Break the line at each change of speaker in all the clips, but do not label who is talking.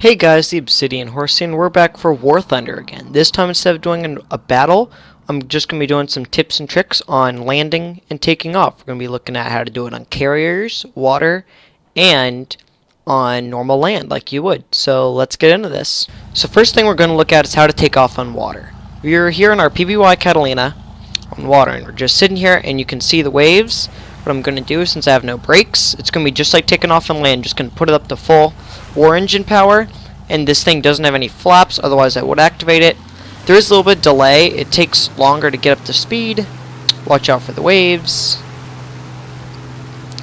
Hey guys, the Obsidian Horsey, and we're back for War Thunder again. This time, instead of doing a battle, I'm just going to be doing some tips and tricks on landing and taking off. We're going to be looking at how to do it on carriers, water, and on normal land like you would. So let's get into this. So first thing we're going to look at is how to take off on water. We're here in our PBY Catalina on water, and we're just sitting here and you can see the waves. What I'm going to do, since I have no brakes, it's going to be just like taking off on land. Just going to put it up to full war engine power, and this thing doesn't have any flaps, otherwise I would activate it. There is a little bit of delay. It takes longer to get up to speed. Watch out for the waves.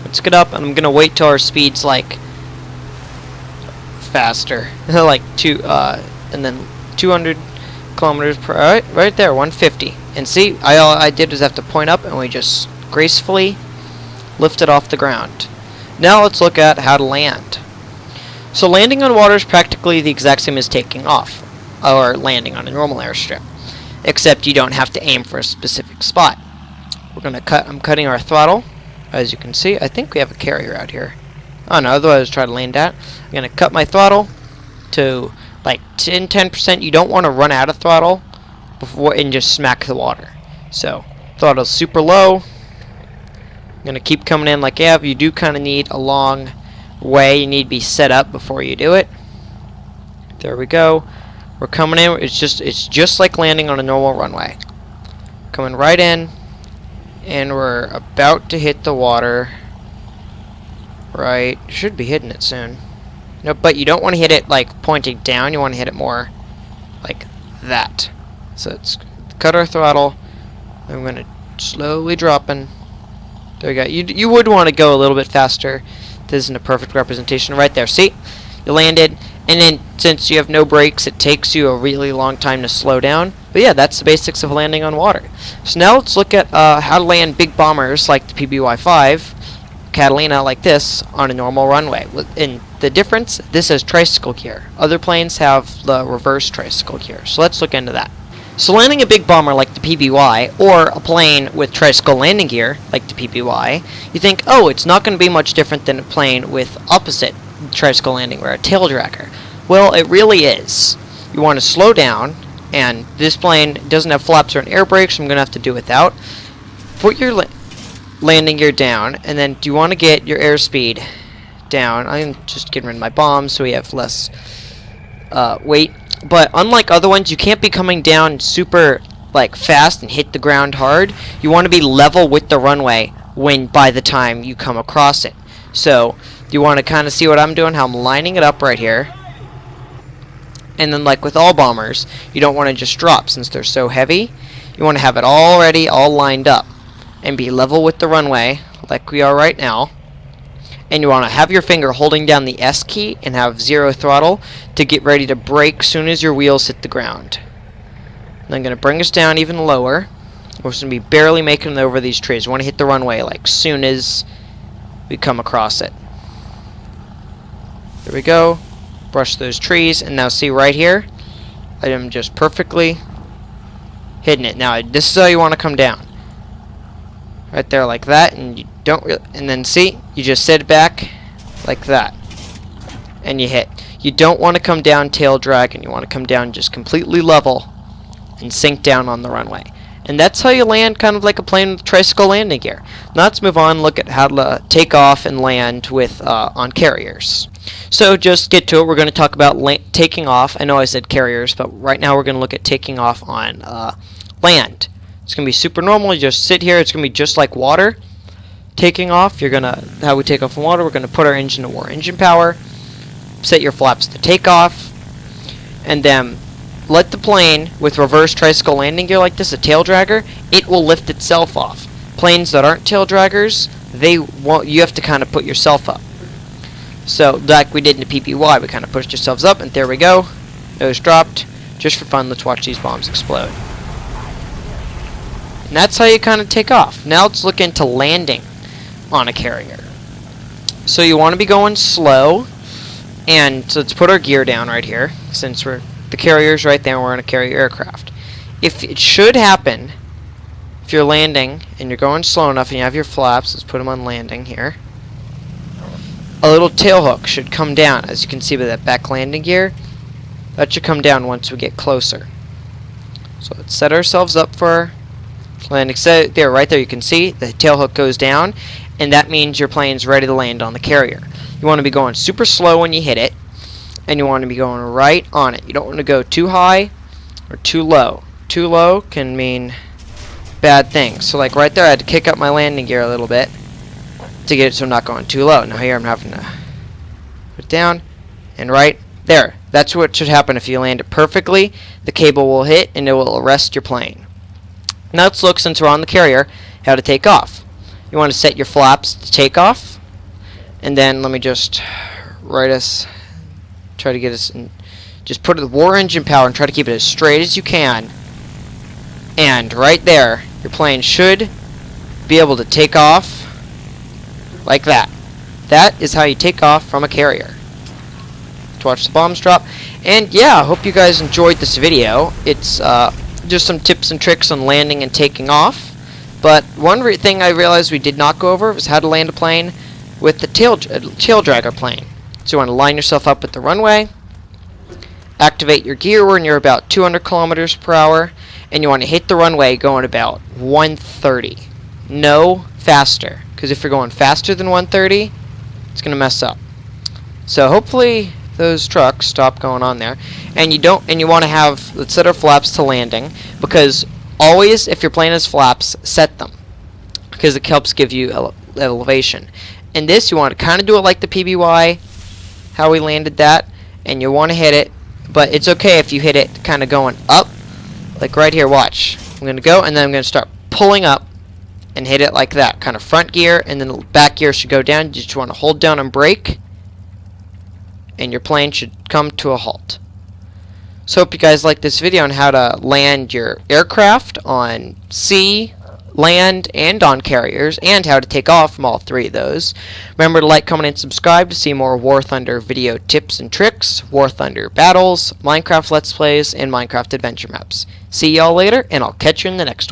Let's get up, and I'm going to wait till our speed's like faster. Like and then 200 kilometers per hour. Right there, 150. And see, all I did was have to point up, and we just gracefully lift it off the ground. Now let's look at how to land. So landing on water is practically the exact same as taking off, or landing on a normal airstrip, except you don't have to aim for a specific spot. I'm cutting our throttle, as you can see. I think we have a carrier out here. Oh no, otherwise try to land at. I'm going to cut my throttle to like 10%. You don't want to run out of throttle before and just smack the water. So throttle's super low. I'm going to keep coming in like yeah, you do kind of need a long way. You need to be set up before you do it. There we go. We're coming in. It's just like landing on a normal runway. Coming right in, and we're about to hit the water. Right, should be hitting it soon. No, but you don't want to hit it like pointing down. You want to hit it more like that. So let's cut our throttle. I'm going to slowly drop in. There we go. You would want to go a little bit faster. This isn't a perfect representation. Right there. See? You landed. And then since you have no brakes, it takes you a really long time to slow down. But yeah, that's the basics of landing on water. So now let's look at how to land big bombers like the PBY-5, Catalina like this, on a normal runway. And the difference, this has tricycle gear. Other planes have the reverse tricycle gear. So let's look into that. So landing a big bomber like the PBY, or a plane with tricycle landing gear like the PBY, you think, oh, it's not going to be much different than a plane with opposite tricycle landing gear, a tail-draggier. Well, it really is. You want to slow down, and this plane doesn't have flaps or an air brake, so I'm going to have to do without. Put your landing gear down, and then do you want to get your airspeed down. I'm just getting rid of my bombs so we have less weight. But unlike other ones, you can't be coming down super like fast and hit the ground hard. You want to be level with the runway by the time you come across it. So you want to kind of see what I'm doing, how I'm lining it up right here. And then like with all bombers, you don't want to just drop since they're so heavy. You want to have it already all lined up and be level with the runway like we are right now. And you want to have your finger holding down the S key and have 0 throttle to get ready to brake soon as your wheels hit the ground. And I'm going to bring us down even lower. We're just going to be barely making it over these trees. We want to hit the runway like soon as we come across it. There we go. Brush those trees. And now see right here, I am just perfectly hitting it. Now this is how you want to come down. Right there like that, and you don't really, and then see, you just sit back like that, and you hit. You don't want to come down tail dragging. You want to come down just completely level and sink down on the runway. And that's how you land kind of like a plane with tricycle landing gear. Now let's move on, look at how to take off and land with on carriers. So just get to it. We're going to talk about taking off. I know I said carriers, but right now we're going to look at taking off on land. It's going to be super normal. You just sit here. It's going to be just like water. Taking off, how we take off in water, we're going to put our engine to war engine power, set your flaps to take off, and then let the plane with reverse tricycle landing gear like this, a tail-dragger, it will lift itself off. Planes that aren't tail-draggers, you have to kind of put yourself up. So like we did in the PPY, we kind of pushed ourselves up, and there we go. Nose dropped. Just for fun, let's watch these bombs explode. And that's how you kind of take off. Now let's look into landing on a carrier. So you want to be going slow, and so let's put our gear down right here, since the carrier's right there and we're on a carrier aircraft. If it should happen, if you're landing and you're going slow enough and you have your flaps, let's put them on landing here. a little tail hook should come down, as you can see by that back landing gear. That should come down once we get closer. So let's set ourselves up for landing. Set there, right there, you can see the tail hook goes down, and that means your plane's ready to land on the carrier. You want to be going super slow when you hit it, and you want to be going right on it. You don't want to go too high or too low. Too low can mean bad things. So like right there, I had to kick up my landing gear a little bit to get it so I'm not going too low. Now here I'm having to put it down, and right there. That's what should happen if you land it perfectly. The cable will hit and it will arrest your plane. Now let's look, since we're on the carrier, how to take off. You want to set your flaps to take off, and then let me just try to get us in, just put the war engine power and try to keep it as straight as you can. And right there, your plane should be able to take off like that. That is how you take off from a carrier. To watch the bombs drop. And yeah, I hope you guys enjoyed this video. It's just some tips and tricks on landing and taking off. But one thing I realized we did not go over was how to land a plane with the tail-dragger plane. So you want to line yourself up with the runway, activate your gear when you're about 200 kilometers per hour, and you want to hit the runway going about 130. No faster, because if you're going faster than 130, it's going to mess up. So hopefully those trucks stop going on there, and you want to have, let's set our flaps to landing, because always if your plane has flaps, set them, because it helps give you elevation. And this, you want to kind of do it like the PBY, how we landed that, and you want to hit it, but it's okay if you hit it kind of going up, like right here. Watch, I'm going to go, and then I'm going to start pulling up and hit it like that, kind of front gear, and then the back gear should go down. You just want to hold down and brake, and your plane should come to a halt. So hope you guys like this video on how to land your aircraft on sea, land, and on carriers, and how to take off from all three of those. Remember to like, comment, and subscribe to see more War Thunder video tips and tricks, War Thunder battles, Minecraft Let's Plays, and Minecraft adventure maps. See y'all later, and I'll catch you in the next one.